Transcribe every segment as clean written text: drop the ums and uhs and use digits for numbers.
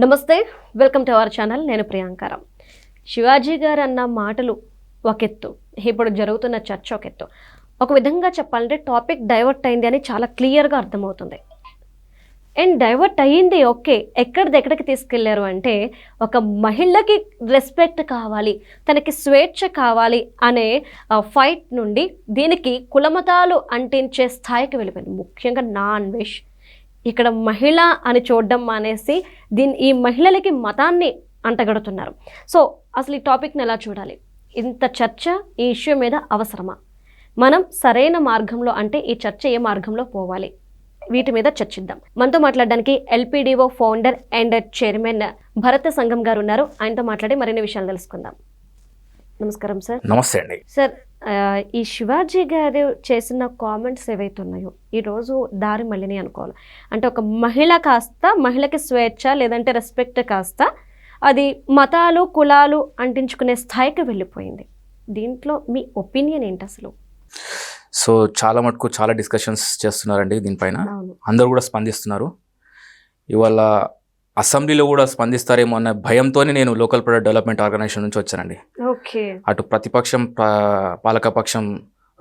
నమస్తే, welcome to our channel. నేను ప్రియాంకరం. శివాజీ గారు అన్న మాటలు ఒక ఎత్తు, ఇప్పుడు జరుగుతున్న చర్చ ఒక ఎత్తు. ఒక విధంగా చెప్పాలంటే టాపిక్ డైవర్ట్ అయింది అని చాలా క్లియర్గా అర్థమవుతుంది. అండ్ డైవర్ట్ అయ్యింది ఓకే, ఎక్కడికి తీసుకెళ్లారు అంటే ఒక మహిళకి రెస్పెక్ట్ కావాలి, తనకి స్వేచ్ఛ కావాలి అనే ఫైట్ నుండి దీనికి కులమతాలు అంటించే స్థాయికి వెళ్ళిపోయింది. ముఖ్యంగా నాన్ వెజ్ ఇక్కడ మహిళ అని చూడడం మానేసి ఈ మహిళలకి మతాన్ని అంటగడుతున్నారు. సో అసలు ఈ టాపిక్ని ఎలా చూడాలి? ఇంత చర్చ ఈ ఇష్యూ మీద అవసరమా? మనం సరైన మార్గంలో అంటే ఈ చర్చ ఏ మార్గంలో పోవాలి, వీటి మీద చర్చిద్దాం. మనతో మాట్లాడడానికి ఎల్పిడిఓ ఫౌండర్ అండ్ చైర్మన్ భరత సంఘం గారు ఉన్నారు. ఆయనతో మాట్లాడి మరిన్ని విషయాలు తెలుసుకుందాం. నమస్కారం సార్. నమస్తే అండి సార్. ఈ శివాజీ గారు చేసిన కామెంట్స్ ఏవైతే ఉన్నాయో ఈరోజు దారి మళ్ళీని అనుకోవాలి. అంటే ఒక మహిళ కాస్త మహిళకి స్వేచ్ఛ లేదంటే రెస్పెక్ట్ కాస్త అది మతాలు కులాలు అంటించుకునే స్థాయికి వెళ్ళిపోయింది. దీంట్లో మీ ఒపీనియన్ ఏంటి అసలు? సో చాలా మటుకు చాలా డిస్కషన్స్ చేస్తున్నారండి దీనిపైన. అందరూ కూడా స్పందిస్తున్నారు. ఇవాళ అసెంబ్లీలో కూడా స్పందిస్తారేమో అన్న భయంతోనే నేను లోకల్ ప్రొడక్ట్ డెవలప్మెంట్ ఆర్గనైజేషన్ నుంచి వచ్చానండి. అటు ప్రతిపక్షం పాలకపక్షం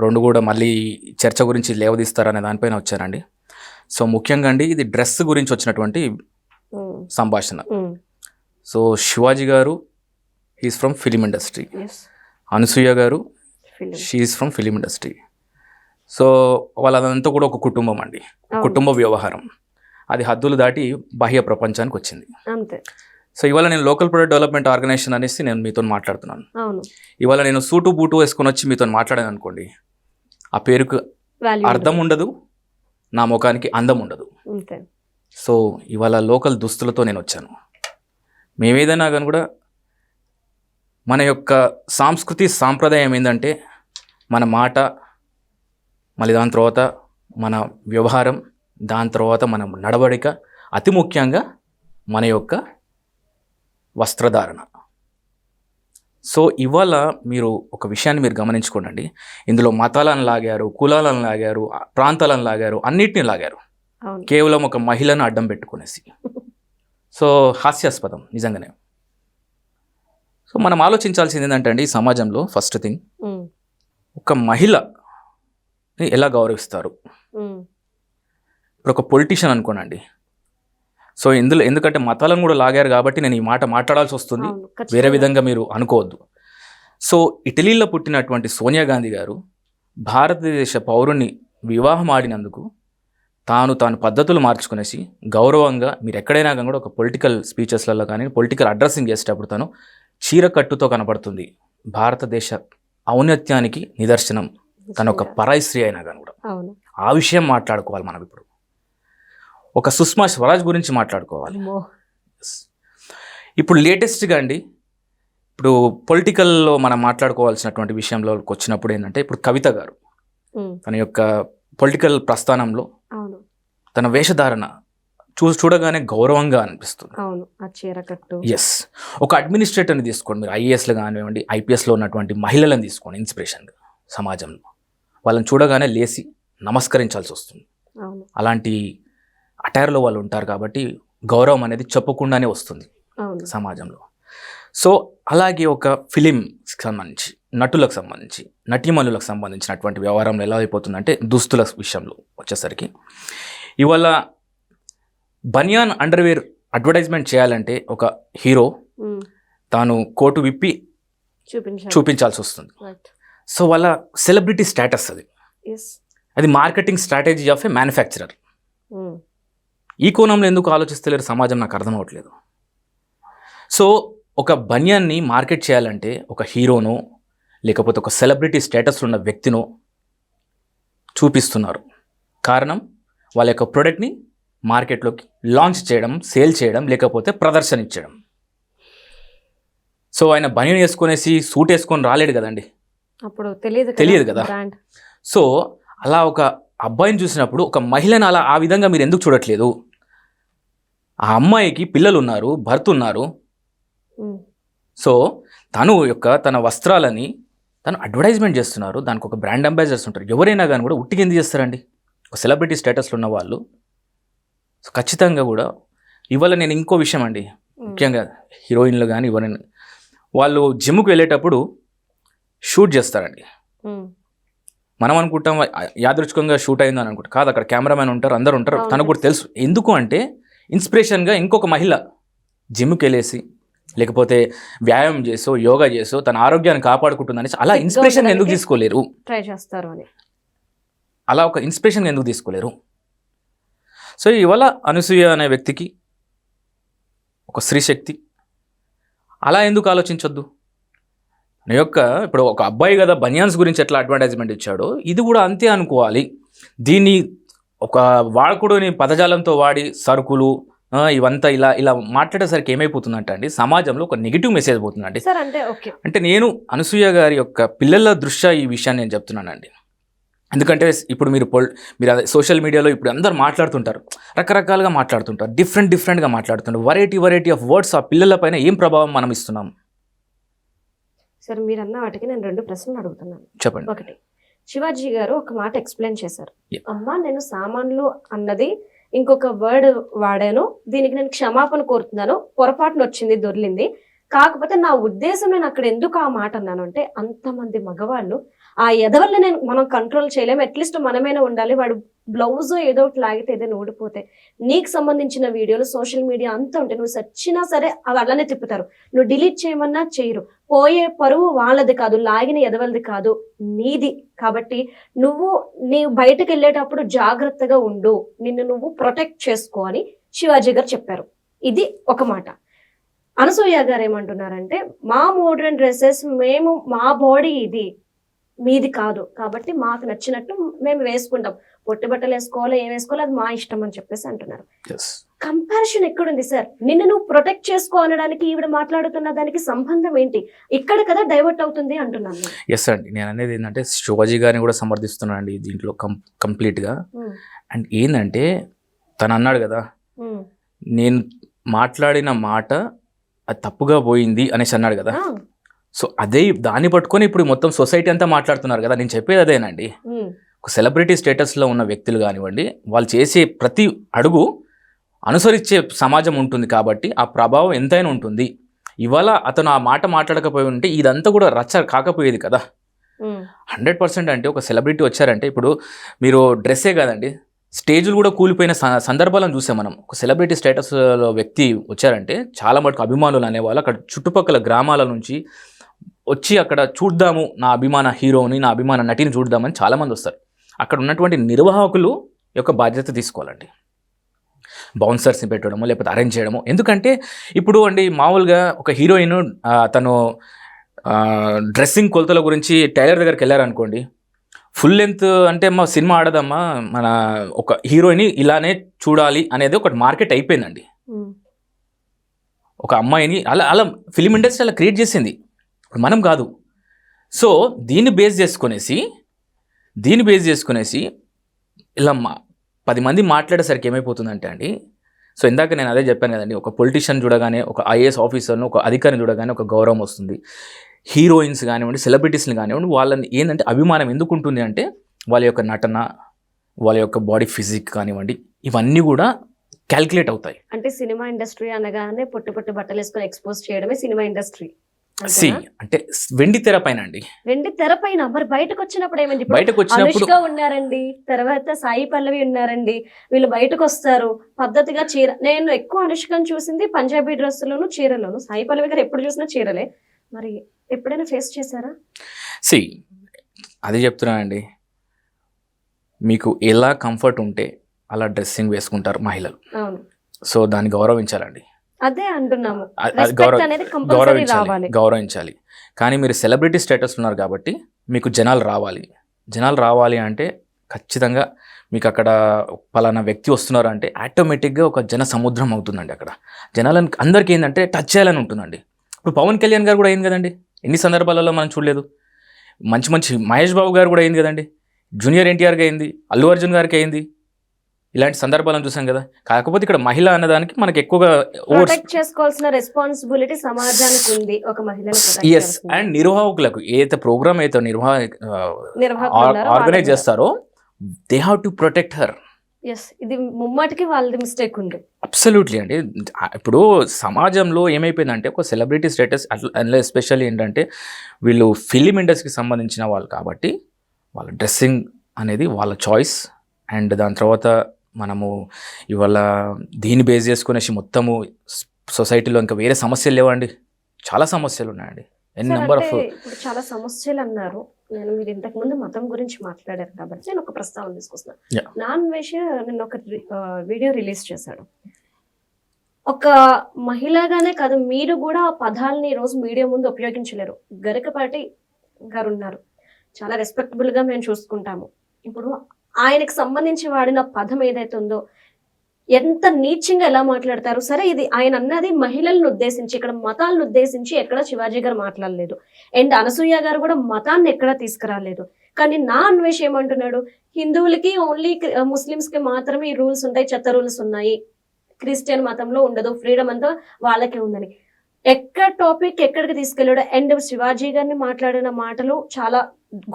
రెండు కూడా మళ్ళీ చర్చ గురించి లేవదీస్తారనే దానిపైన వచ్చానండి. సో ముఖ్యంగా అండి ఇది డ్రెస్ గురించి వచ్చినటువంటి సంభాషణ. సో శివాజీ గారు he's from film industry, Anasuya గారు she's from film industry. So వాళ్ళదంతా కూడా ఒక కుటుంబం అండి, కుటుంబ వ్యవహారం. అది హద్దులు దాటి బాహ్య ప్రపంచానికి వచ్చింది. సో ఇవాళ నేను లోకల్ ప్రొడక్ట్ డెవలప్మెంట్ ఆర్గనైజేషన్ అనేసి నేను మీతో మాట్లాడుతున్నాను. ఇవాళ నేను సూటు బూటు వేసుకొని వచ్చి మీతో మాట్లాడాను అనుకోండి, ఆ పేరుకు అర్థం ఉండదు, నా ముఖానికి అందం ఉండదు. సో ఇవాళ లోకల్ దుస్తులతో నేను వచ్చాను. మేమేదైనా కానీ కూడా మన యొక్క సంస్కృతి సాంప్రదాయం ఏంటంటే మన మాట, మళ్ళీ దాని తర్వాత మన వ్యవహారం, దాని తర్వాత మన నడవడిక, అతి ముఖ్యంగా మన యొక్క వస్త్రధారణ. సో ఇవాళ మీరు ఒక విషయాన్ని మీరు గమనించుకోండి. ఇందులో మతాలను లాగారు, కులాలను లాగారు, ప్రాంతాలను లాగారు, అన్నిటిని లాగారు కేవలం ఒక మహిళను అడ్డం పెట్టుకునేసి. సో హాస్యాస్పదం నిజంగానే. సో మనం ఆలోచించాల్సింది ఏంటంటే అండి, ఈ సమాజంలో ఫస్ట్ థింగ్ ఒక మహిళని ఎలా గౌరవిస్తారు. ఇప్పుడు ఒక పొలిటీషియన్ అనుకోనండి. సో ఇందులో ఎందుకంటే మతాలను కూడా లాగారు కాబట్టి నేను ఈ మాట మాట్లాడాల్సి వస్తుంది, వేరే విధంగా మీరు అనుకోవద్దు. సో ఇటలీలో పుట్టినటువంటి సోనియా గాంధీ గారు భారతదేశ పౌరుని వివాహం ఆడినందుకు తాను పద్ధతులు మార్చుకునేసి గౌరవంగా, మీరు ఎక్కడైనా కానీ కూడా ఒక పొలిటికల్ స్పీచెస్లలో కానీ పొలిటికల్ అడ్రస్సింగ్ చేసేటప్పుడు తను చీరకట్టుతో కనపడుతుంది. భారతదేశ ఔన్నత్యానికి నిదర్శనం తను ఒక పరాయి స్త్రీ అయినా కానీ కూడా. ఆ విషయం మాట్లాడుకోవాలి మనం. ఇప్పుడు ఒక సుష్మా స్వరాజ్ గురించి మాట్లాడుకోవాలి. ఇప్పుడు లేటెస్ట్గా అండి, ఇప్పుడు పొలిటికల్లో మనం మాట్లాడుకోవాల్సినటువంటి విషయంలోకి వచ్చినప్పుడు ఏంటంటే, ఇప్పుడు కవిత గారు తన యొక్క పొలిటికల్ ప్రస్థానంలో తన వేషధారణ చూడగానే గౌరవంగా అనిపిస్తుంది. ఎస్, ఒక అడ్మినిస్ట్రేటర్ని తీసుకోండి మీరు, ఐఏఎస్లో కానివ్వండి, ఐపీఎస్లో ఉన్నటువంటి మహిళలను తీసుకోండి ఇన్స్పిరేషన్గా సమాజంలో. వాళ్ళని చూడగానే లేచి నమస్కరించాల్సి వస్తుంది. అలాంటి అటైర్లో వాళ్ళు ఉంటారు కాబట్టి గౌరవం అనేది చెప్పకుండానే వస్తుంది సమాజంలో. సో అలాగే ఒక ఫిలింకి సంబంధించి, నటులకు సంబంధించి, నటీమణులకు సంబంధించినటువంటి వ్యవహారంలో ఎలా అయిపోతుందంటే, దుస్తుల విషయంలో వచ్చేసరికి ఇవాళ బనియాన్ అండర్వేర్ అడ్వర్టైజ్మెంట్ చేయాలంటే ఒక హీరో తాను కోటు విప్పి చూపించాల్సి వస్తుంది. సో వాళ్ళ సెలబ్రిటీ స్టేటస్ అది marketing strategy of A manufacturer. ఈ కోణంలో ఎందుకు ఆలోచిస్తలేరు సమాజం నాకు అర్థం అవ్వట్లేదు. సో ఒక బనియాన్ని మార్కెట్ చేయాలంటే ఒక హీరోనో లేకపోతే ఒక సెలబ్రిటీ స్టేటస్ ఉన్న వ్యక్తినో చూపిస్తున్నారు. కారణం వాళ్ళ యొక్క ప్రోడక్ట్ని మార్కెట్లోకి లాంచ్ చేయడం, సేల్ చేయడం, లేకపోతే ప్రదర్శన ఇచ్చడం. సో ఆయన బనియన్ వేసుకునేసి సూట్ వేసుకొని రాలేడు కదండి, అప్పుడు తెలియదు కదా. సో అలా ఒక అబ్బాయిని చూసినప్పుడు ఒక మహిళను అలా ఆ విధంగా మీరు ఎందుకు చూడట్లేదు? ఆ అమ్మాయికి పిల్లలు ఉన్నారు, భర్త ఉన్నారు. సో తన వస్త్రాలని తను అడ్వర్టైజ్మెంట్ చేస్తున్నారు, దానికి ఒక బ్రాండ్ అంబాసిడర్స్ ఉంటారు. ఎవరైనా కానీ కూడా ఉట్టికి ఎందుకు చేస్తారండి? ఒక సెలబ్రిటీ స్టేటస్లో ఉన్న వాళ్ళు. సో ఖచ్చితంగా కూడా ఇవాళ నేను ఇంకో విషయం అండి, ముఖ్యంగా హీరోయిన్లు కానీ ఎవరైనా వాళ్ళు జిమ్కి వెళ్ళేటప్పుడు షూట్ చేస్తారండి. మనం అనుకుంటాం యాదృచ్ఛికంగా షూట్ అయింది అని అనుకుంటాం, కాదు, అక్కడ కెమెరామెన్ ఉంటారు, అందరు ఉంటారు, తనకు కూడా తెలుసు. ఎందుకు అంటే ఇన్స్పిరేషన్గా ఇంకొక మహిళ జిమ్కి వెళ్ళేసి లేకపోతే వ్యాయామం చేసో యోగా చేసో తన ఆరోగ్యాన్ని కాపాడుకుంటుందని అలా ఇన్స్పిరేషన్ ఎందుకు తీసుకోలేరు? ట్రై చేస్తారు అని అలా ఒక ఇన్స్పిరేషన్ ఎందుకు తీసుకోలేరు? సో ఇవాళ అనసూయ అనే వ్యక్తికి ఒక స్త్రీ శక్తి, అలా ఎందుకు ఆలోచించొద్దు? నా యొక్క ఇప్పుడు ఒక అబ్బాయి కదా బనియాన్స్ గురించి ఎట్లా అడ్వర్టైజ్మెంట్ ఇచ్చాడో ఇది కూడా అంతే అనుకోవాలి. దీన్ని ఒక వాడకూడని పదజాలంతో వాడి సరుకులు ఇవంతా ఇలా ఇలా మాట్లాడేసరికి ఏమైపోతుందంటే అండి, సమాజంలో ఒక నెగిటివ్ మెసేజ్ పోతుందండి. అంటే నేను అనసూయ గారి యొక్క పిల్లల దృష్ట్యా ఈ విషయాన్ని నేను చెప్తున్నానండి. ఎందుకంటే ఇప్పుడు మీరు అదే సోషల్ మీడియాలో ఇప్పుడు అందరు మాట్లాడుతుంటారు, రకరకాలుగా మాట్లాడుతుంటారు, డిఫరెంట్గా మాట్లాడుతుంటారు, వెరైటీ ఆఫ్ వర్డ్స్. ఆ పిల్లల పైన ఏం ప్రభావం మనం ఇస్తున్నాం? సార్ మీరు అన్న వాటికి నేను 2 ప్రశ్నలు అడుగుతున్నాను. చెప్పండి. ఒకటి, శివాజీ గారు ఒక మాట ఎక్స్ప్లెయిన్ చేశారు. అమ్మా నేను సామాన్లు అన్నది ఇంకొక వర్డ్ వాడాను, దీనికి నేను క్షమాపణ కోరుతున్నాను, పొరపాటున వచ్చింది, దొర్లింది, కాకపోతే నా ఉద్దేశం నేను అక్కడ ఎందుకు ఆ మాట అన్నాను అంటే అంతమంది మగవాళ్ళు ఆ ఎదవల్ని మనం కంట్రోల్ చేయలేము, అట్లీస్ట్ మనమైనా ఉండాలి. వాడు బ్లౌజ్ ఏదో ఒకటి లాగితే ఏదైనా ఊడిపోతే నీకు సంబంధించిన వీడియోలు సోషల్ మీడియా అంతా ఉంటే నువ్వు సచ్చినా సరే అవి అలానే తిప్పుతారు. నువ్వు డిలీట్ చేయమన్నా చేయరు. పోయే పరువు వాళ్ళది కాదు, లాగిన ఎదవలది కాదు, నీది. కాబట్టి నీవు బయటకు వెళ్ళేటప్పుడు జాగ్రత్తగా ఉండు, నిన్ను నువ్వు ప్రొటెక్ట్ చేసుకో అని శివాజీ గారు చెప్పారు. ఇది ఒక మాట. అనసూయ గారు ఏమంటున్నారంటే మా మోడర్న్ డ్రెస్సెస్ మేము, మా బాడీ ఇది, మీది కాదు, కాబట్టి మాకు నచ్చినట్టు మేము వేసుకుంటాం, పొట్టి బట్టలు వేసుకోవాలో ఏం వేసుకోవాలో అది మా ఇష్టం అని చెప్పేసి అంటున్నారు. కంపారిజన్ ఎక్కడుంది సార్? నిన్ను నువ్వు ప్రొటెక్ట్ చేసుకో అనడానికి ఈవిడ మాట్లాడుతున్న దానికి సంబంధం ఏంటి? ఇక్కడ కదా డైవర్ట్ అవుతుంది అంటున్నాను. ఎస్ అండి, నేను అనేది ఏంటంటే శివాజీ గారిని కూడా సమర్థిస్తున్నాను అండి దీంట్లో కంప్లీట్గా. అండ్ ఏంటంటే తను అన్నాడు కదా, నేను మాట్లాడిన మాట అది తప్పుగా పోయింది అనేసి అన్నాడు కదా. సో అదే దాన్ని పట్టుకొని ఇప్పుడు మొత్తం సొసైటీ అంతా మాట్లాడుతున్నారు కదా. నేను చెప్పేది అదేనండి, ఒక సెలబ్రిటీ స్టేటస్లో ఉన్న వ్యక్తులు కానివ్వండి, వాళ్ళు చేసే ప్రతి అడుగు అనుసరించే సమాజం ఉంటుంది కాబట్టి ఆ ప్రభావం ఎంతైనా ఉంటుంది. ఇవాళ అతను ఆ మాట మాట్లాడకపోయి ఉంటే ఇదంతా కూడా రచ్చ కాకపోయేది కదా. 100% అంటే ఒక సెలబ్రిటీ వచ్చారంటే ఇప్పుడు మీరు డ్రెస్సే కాదండి, స్టేజ్లు కూడా కూలిపోయిన సందర్భాలను చూసాం మనం. ఒక సెలబ్రిటీ స్టేటస్లో వ్యక్తి వచ్చారంటే చాలా మటుకు అభిమానులు అనేవాళ్ళు అక్కడ చుట్టుపక్కల గ్రామాల నుంచి వచ్చి అక్కడ చూద్దాము నా అభిమాన హీరోని, నా అభిమాన నటిని చూద్దామని చాలామంది వస్తారు. అక్కడ ఉన్నటువంటి నిర్వాహకులు యొక్క బాధ్యత తీసుకోవాలండి. బౌన్సర్స్ని పెట్టడము లేకపోతే అరేంజ్ చేయడము. ఎందుకంటే ఇప్పుడు అండి మామూలుగా ఒక హీరోయిన్ తను డ్రెస్సింగ్ కొలతల గురించి టైలర్ దగ్గరికి వెళ్ళారనుకోండి, ఫుల్ లెంత్ అంటే మా సినిమా ఆడదమ్మా, మన ఒక హీరోయిన్ ఇలానే చూడాలి అనేది ఒకటి మార్కెట్ అయిపోయిందండి. ఒక అమ్మాయిని అలా అలా ఫిలిం ఇండస్ట్రీ అలా క్రియేట్ చేసింది, మనం కాదు. సో దీన్ని బేస్ చేసుకునేసి ఇలా 10 మంది మాట్లాడేసరికి ఏమైపోతుందంటే అండి, సో ఇందాక నేను అదే చెప్పాను కదండి, ఒక పొలిటీషియన్ చూడగానే, ఒక ఐఏఎస్ ఆఫీసర్ను, ఒక అధికారిని చూడగానే ఒక గౌరవం వస్తుంది. హీరోయిన్స్ కానివ్వండి, సెలబ్రిటీస్ని కానివ్వండి, వాళ్ళని ఏంటంటే అభిమానం ఎందుకు ఉంటుంది అంటే వాళ్ళ యొక్క నటన, వాళ్ళ యొక్క బాడీ ఫిజిక్ కానివ్వండి, ఇవన్నీ కూడా క్యాల్కులేట్ అవుతాయి. అంటే సినిమా ఇండస్ట్రీ అనగానే పొట్టి బట్టలు వేసుకొని ఎక్స్పోజ్ చేయడమే సినిమా ఇండస్ట్రీ. అంటే వెండి తెర పైన అండి, వెండి తెర పైన. మరి బయటకు వచ్చినప్పుడు ఏమైంది? అనుష్క ఉన్నారండి, తర్వాత సాయి పల్లవి ఉన్నారండి, వీళ్ళు బయటకు వస్తారు పద్ధతిగా చీర. నేను ఎక్కువ అనుష్కను చూసింది పంజాబీ డ్రెస్సులోను చీరలోను. సాయి పల్లవి గారు ఎప్పుడు చూసినా చీరలే. మరి ఎప్పుడైనా ఫేస్ చేశారా? అదే చెప్తున్నానండి, మీకు ఎలా కంఫర్ట్ ఉంటే అలా డ్రెస్సింగ్ వేసుకుంటారు మహిళలు. సో దాన్ని గౌరవించాలండి. అదే అంటున్నాము, గౌరవించాలి. కానీ మీరు సెలబ్రిటీ స్టేటస్ ఉన్నారు కాబట్టి మీకు జనాలు రావాలి అంటే ఖచ్చితంగా మీకు అక్కడ పలానా వ్యక్తి వస్తున్నారు అంటే ఆటోమేటిక్గా ఒక జన సముద్రం అవుతుందండి. అక్కడ జనాలను అందరికీ ఏంటంటే టచ్ చేయాలని ఉంటుందండి. ఇప్పుడు పవన్ కళ్యాణ్ గారు కూడా అయింది కదండి, ఎన్ని సందర్భాలలో మనం చూడలేదు. మంచి మహేష్ బాబు గారు కూడా అయింది కదండి, జూనియర్ ఎన్టీఆర్కి అయింది, అల్లు అర్జున్ గారికి అయింది, ఇలాంటి సందర్భాలను చూసాం కదా. కాకపోతే ఇక్కడ మహిళ అన్నదానికి మనకి ఎక్కువగా చేసుకోవాల్సిన రెస్పాన్సిబిలిటీ సమాజానికి ఉంది, ఒక మహిళ. అండ్ నిర్వాహకులకు ఏదైతే ప్రోగ్రామ్ అయితే ఆర్గనైజ్ చేస్తారో they have to protect her. Yes, ఇది ముమ్మాటికి వాళ్ళది మిస్టేక్ ఉంది. అబ్సల్యూట్లీ అండి. ఇప్పుడు సమాజంలో ఏమైపోయిందంటే ఒక సెలబ్రిటీ స్టేటస్ అట్లా ఎస్పెషల్లీ ఏంటంటే వీళ్ళు ఫిలిం ఇండస్ట్రీకి సంబంధించిన వాళ్ళు కాబట్టి వాళ్ళ డ్రెస్సింగ్ అనేది వాళ్ళ చాయిస్. అండ్ దాని తర్వాత మనము ఇవాళ దీన్ని బేస్ చేసుకునేసి మొత్తము సొసైటీలో ఇంకా వేరే సమస్యలు లేవండి, చాలా సమస్యలు ఉన్నాయండి. ఎన్ని సార్, నెంబర్ అంటే ఆఫ్ ఇప్పుడు చాలా సమస్యలు అన్నారు. మీరు ఇంతకు ముందు మతం గురించి మాట్లాడారు కాబట్టి నేను ఒక ప్రస్తావన Yeah. తీసుకొస్తున్నాను. నాన్ వెజ్ నిన్న ఒక వీడియో రిలీజ్ చేశాడు. ఒక మహిళగానే కాదు, మీరు కూడా ఆ పదాలని ఈ రోజు మీడియా ముందు ఉపయోగించలేరు. గరికపాటి గారు ఉన్నారు, చాలా రెస్పెక్టబుల్ గా మేము చూసుకుంటాము. ఇప్పుడు ఆయనకు సంబంధించి వాడిన పదం ఏదైతే ఉందో ఎంత నీచంగా ఎలా మాట్లాడతారు. సరే, ఇది ఆయన అన్నది మహిళలను ఉద్దేశించి, ఇక్కడ మతాలను ఉద్దేశించి ఎక్కడ శివాజీ గారు మాట్లాడలేదు. అండ్ అనసూయ గారు కూడా మతాన్ని ఎక్కడా తీసుకురాలేదు. కానీ నా అన్వేష్ ఏమంటున్నాడు, హిందువులకి ఓన్లీ ముస్లిమ్స్ కి మాత్రమే ఈ రూల్స్ ఉంటాయి, చెత్త రూల్స్ ఉన్నాయి, క్రిస్టియన్ మతంలో ఉండదు, ఫ్రీడమ్ అంతా వాళ్ళకే ఉందని. ఎక్కడ టాపిక్ ఎక్కడికి తీసుకెళ్ళాడు. అండ్ శివాజీ గారిని మాట్లాడిన మాటలు చాలా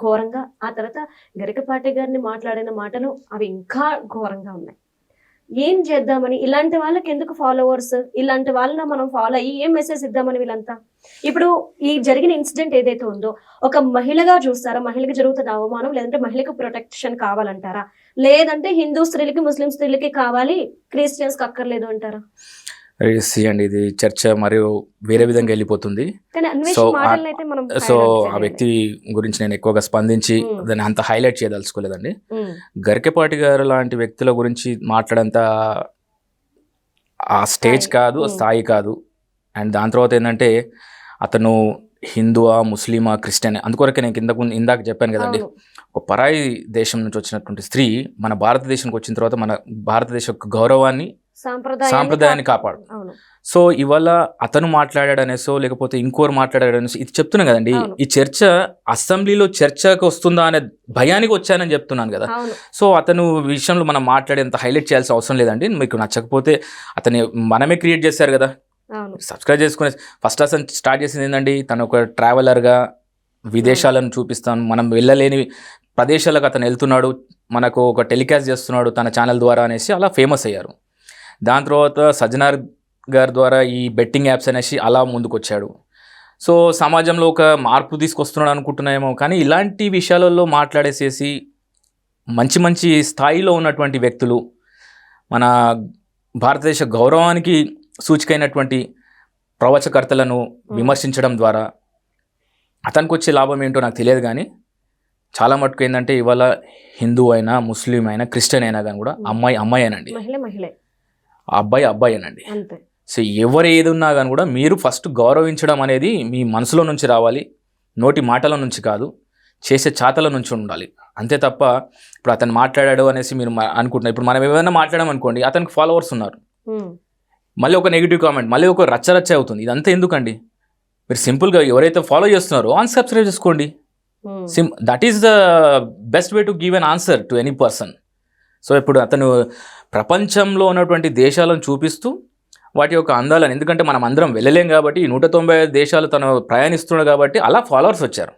ఘోరంగా, ఆ తర్వాత గరికపాటి గారిని మాట్లాడిన మాటలు అవి ఇంకా ఘోరంగా ఉన్నాయి. ఏం చేద్దామని, ఇలాంటి వాళ్ళకి ఎందుకు ఫాలోవర్స్, ఇలాంటి వాళ్ళని మనం ఫాలో అయ్యి ఏం మెసేజ్ ఇద్దామని వీళ్ళంతా. ఇప్పుడు ఈ జరిగిన ఇన్సిడెంట్ ఏదైతే ఉందో ఒక మహిళగా చూస్తారా, మహిళకి జరుగుతున్న అవమానం, లేదంటే మహిళకు ప్రొటెక్షన్ కావాలంటారా, లేదంటే హిందూ స్త్రీలకి ముస్లిం స్త్రీలకి కావాలి, క్రిస్టియన్స్ కి అక్కర్లేదు అంటారా? అండి, ఇది చర్చ మరియు వేరే విధంగా వెళ్ళిపోతుంది. కానీ అన్వేష్ సో మాటలను అయితే మనం సో highlight ఆ చేయాలి. వ్యక్తి గురించి నేను ఎక్కువగా స్పందించి దాన్ని అంత హైలైట్ చేయదలుచుకోలేదండి. గరికపాటి గారు లాంటి వ్యక్తుల గురించి మాట్లాడంత ఆ స్టేజ్ స్థాయి. కాదు, ఆ స్థాయి కాదు. అండ్ దాని తర్వాత ఏంటంటే అతను హిందువా, ముస్లిమా, క్రిస్టియన్, అందుకొరకే నేను ఇందాక చెప్పాను కదండి, అవును. ఒక పరాయి దేశం నుంచి వచ్చినటువంటి స్త్రీ మన భారతదేశానికి వచ్చిన తర్వాత మన భారతదేశ యొక్క గౌరవాన్ని, సాంప్రదాయాన్ని కాపాడు. అవును. సో ఇవాళ అతను మాట్లాడాడనేసో లేకపోతే ఇంకోరు మాట్లాడాడనేసో ఇది చెప్తున్నాను కదండి. అవును. ఈ చర్చ అసెంబ్లీలో చర్చకు వస్తుందా అనే భయానికి వచ్చానని చెప్తున్నాను కదా. అవును. సో అతను విషయంలో మనం మాట్లాడేంత హైలైట్ చేయాల్సిన అవసరం లేదండి. మీకు నచ్చకపోతే అతను మనమే క్రియేట్ చేశారు కదా, అవును. సబ్స్క్రైబ్ చేసుకునే. ఫస్ట్ అసలు స్టార్ట్ చేసింది ఏంటండి, తను ఒక ట్రావెలర్గా విదేశాలను చూపిస్తాను, మనం వెళ్ళలేని ప్రదేశాలకు అతను వెళ్తున్నాడు, మనకు ఒక టెలికాస్ట్ చేస్తున్నాడు తన ఛానల్ ద్వారా అనేసి అలా ఫేమస్ అయ్యారు. దాని తర్వాత సజ్జనార్ గారి ద్వారా ఈ బెట్టింగ్ యాప్స్ అనేసి అలా ముందుకు వచ్చాడు. సో సమాజంలో ఒక మార్పు తీసుకొస్తున్నాడు అనుకుంటున్నాయేమో, కానీ ఇలాంటి విషయాలలో మాట్లాడేసేసి మంచి మంచి స్థాయిలో ఉన్నటువంటి వ్యక్తులు, మన భారతదేశ గౌరవానికి సూచికైనటువంటి ప్రవచకర్తలను విమర్శించడం ద్వారా అతనికి వచ్చే లాభం ఏంటో నాకు తెలియదు. కానీ చాలా మటుకు ఏంటంటే ఇవాళ హిందూ అయినా, ముస్లిం అయినా, క్రిస్టియన్ అయినా కానీ కూడా అమ్మాయేనండి, మహిళే, అబ్బాయేనండి. అంతే. సో ఎవరు ఏది ఉన్నా కానీ కూడా మీరు ఫస్ట్ గౌరవించడం అనేది మీ మనసులో నుంచి రావాలి, నోటి మాటల నుంచి కాదు, చేసే చాతల నుంచి ఉండాలి. అంతే తప్ప ఇప్పుడు అతను మాట్లాడాడు అనేసి మీరు అనుకుంటున్నారు. ఇప్పుడు మనం ఏమైనా మాట్లాడామనుకోండి, అతనికి ఫాలోవర్స్ ఉన్నారు, మళ్ళీ ఒక నెగిటివ్ కామెంట్, మళ్ళీ ఒక రచ్చ అవుతుంది. ఇదంతా ఎందుకండి? మీరు సింపుల్గా ఎవరైతే ఫాలో చేస్తున్నారో అన్సబ్స్క్రైబ్ చేసుకోండి. That is the best way to give an answer to any person. So ఇప్పుడు అతను ప్రపంచంలో ఉన్నటువంటి దేశాలను చూపిస్తూ వాటి యొక్క అందాలను, ఎందుకంటే మనం అందరం వెళ్ళలేం కాబట్టి 195 దేశాలు తను ప్రయాణిస్తున్నాడు కాబట్టి అలా ఫాలోవర్స్ వచ్చారు.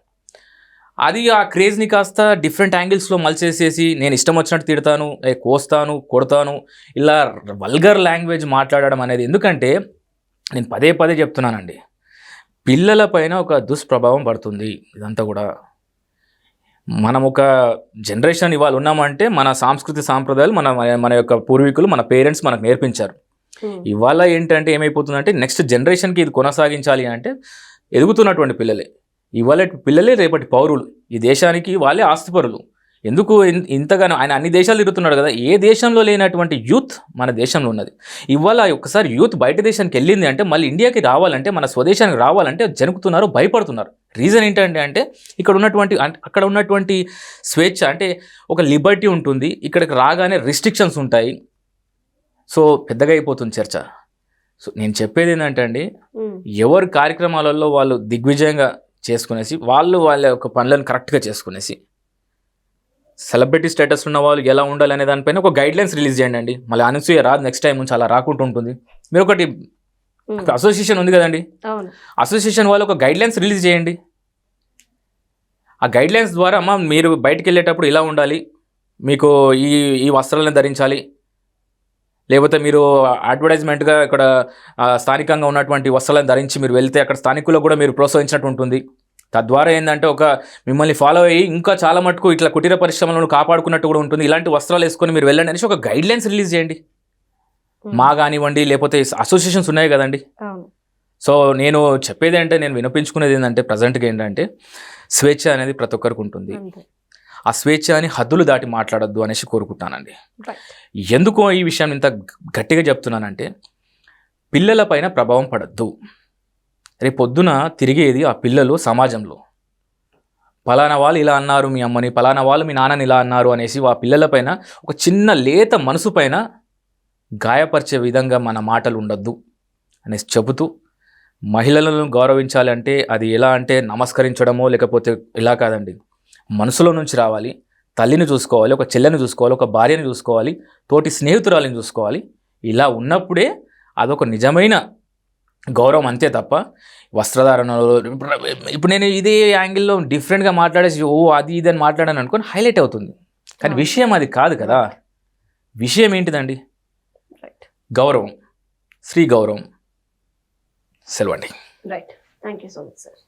అది ఆ క్రేజ్ని కాస్త డిఫరెంట్ యాంగిల్స్లో మలిచేసేసి నేను ఇష్టం వచ్చినట్టు తిడతాను, కోస్తాను, కొడతాను, ఇలా వల్గర్ లాంగ్వేజ్ మాట్లాడడం అనేది. ఎందుకంటే నేను పదే చెప్తున్నానండి, పిల్లల పైన ఒక దుష్ప్రభావం పడుతుంది. ఇదంతా కూడా మనం ఒక జనరేషన్ ఇవాళ ఉన్నామంటే మన సాంస్కృతిక సాంప్రదాయాలు మన యొక్క పూర్వీకులు, మన పేరెంట్స్ మనకు నేర్పించారు. ఇవాళ ఏంటంటే ఏమైపోతుందంటే నెక్స్ట్ జనరేషన్కి ఇది కొనసాగించాలి అంటే ఎదుగుతున్నటువంటి పిల్లలే, ఇవాళ పిల్లలే రేపటి పౌరులు, ఈ దేశానికి వాళ్ళే ఆస్తిపరులు. ఎందుకు ఇంతగానో ఆయన అన్ని దేశాలు తిరుగుతున్నాడు కదా, ఏ దేశంలో లేనటువంటి యూత్ మన దేశంలో ఉన్నది. ఇవాళ ఒకసారి యూత్ బయట దేశానికి వెళ్ళింది అంటే మళ్ళీ ఇండియాకి రావాలంటే, మన స్వదేశానికి రావాలంటే జనుకుతున్నారు, భయపడుతున్నారు. రీజన్ ఏంటంటే అక్కడ ఉన్నటువంటి స్వేచ్ఛ అంటే ఒక లిబర్టీ ఉంటుంది, ఇక్కడికి రాగానే రిస్ట్రిక్షన్స్ ఉంటాయి. సో పెద్దగా అయిపోతుంది చర్చ. సో నేను చెప్పేది ఏంటంటే అండి, ఎవరి కార్యక్రమాలలో వాళ్ళు దిగ్విజయంగా చేసుకునేసి వాళ్ళ యొక్క పనులను కరెక్ట్గా చేసుకునేసి, సెలబ్రిటీ స్టేటస్ ఉన్న వాళ్ళు ఎలా ఉండాలి అనే దానిపైన ఒక గైడ్ లైన్స్ రిలీజ్ చేయండి అండి. మళ్ళీ అనసూయ రాదు నెక్స్ట్ టైం నుంచి, అలా రాకుండా ఉంటుంది. మీరు ఒకటి అసోసియేషన్ ఉంది కదండి, అసోసియేషన్ వాళ్ళు ఒక గైడ్ లైన్స్ రిలీజ్ చేయండి. ఆ గైడ్ లైన్స్ ద్వారా అమ్మ మీరు బయటకు వెళ్ళేటప్పుడు ఇలా ఉండాలి, మీకు ఈ ఈ వస్త్రాలను ధరించాలి, లేకపోతే మీరు అడ్వర్టైజ్మెంట్గా ఇక్కడ స్థానికంగా ఉన్నటువంటి వస్త్రాలను ధరించి మీరు వెళ్తే అక్కడ స్థానికులకు కూడా మీరు ప్రోత్సహించినట్టు ఉంటుంది. తద్వారా ఏంటంటే ఒక మిమ్మల్ని ఫాలో అయ్యి ఇంకా చాలా మటుకు ఇట్లా కుటీర పరిశ్రమలను కాపాడుకున్నట్టు కూడా ఉంటుంది. ఇలాంటి వస్త్రాలు వేసుకొని మీరు వెళ్ళండి అనేసి ఒక గైడ్ లైన్స్ రిలీజ్ చేయండి. మా కానివ్వండి, లేకపోతే అసోసియేషన్స్ ఉన్నాయి కదండి. సో నేను చెప్పేది అంటే, నేను వినిపించుకునేది ఏంటంటే ప్రజెంట్గా ఏంటంటే స్వేచ్ఛ అనేది ప్రతి ఒక్కరికి ఉంటుంది. ఆ స్వేచ్ఛ అని హద్దులు దాటి మాట్లాడొద్దు అనేసి కోరుకుంటానండి. ఎందుకో ఈ విషయం ఇంత గట్టిగా చెప్తున్నానంటే, పిల్లల పైన ప్రభావం పడద్దు. రేపు పొద్దున తిరిగేది ఆ పిల్లలు సమాజంలో. పలానా వాళ్ళు ఇలా అన్నారు మీ అమ్మని, పలానా వాళ్ళు మీ నాన్నని ఇలా అన్నారు అనేసి ఆ పిల్లల పైన ఒక చిన్న లేత మనసు పైన గాయపరిచే విధంగా మన మాటలు ఉండొద్దు అనేసి చెబుతూ, మహిళలను గౌరవించాలి అంటే అది ఎలా అంటే నమస్కరించడమో లేకపోతే ఇలా కాదండి, మనసులో నుంచి రావాలి. తల్లిని చూసుకోవాలి, ఒక చెల్లెని చూసుకోవాలి, ఒక భార్యని చూసుకోవాలి, తోటి స్నేహితురాలిని చూసుకోవాలి. ఇలా ఉన్నప్పుడే అదొక నిజమైన గౌరవం, అంతే తప్ప వస్త్రధారణలో ఇప్పుడు నేను ఇదే యాంగిల్లో డిఫరెంట్గా మాట్లాడేసి అది ఇది అని మాట్లాడాను అనుకోని హైలైట్ అవుతుంది. కానీ విషయం అది కాదు కదా. విషయం ఏంటిదండి? గౌరవం, స్త్రీ గౌరవం. సెలవండి. Right. Thank you so much sir.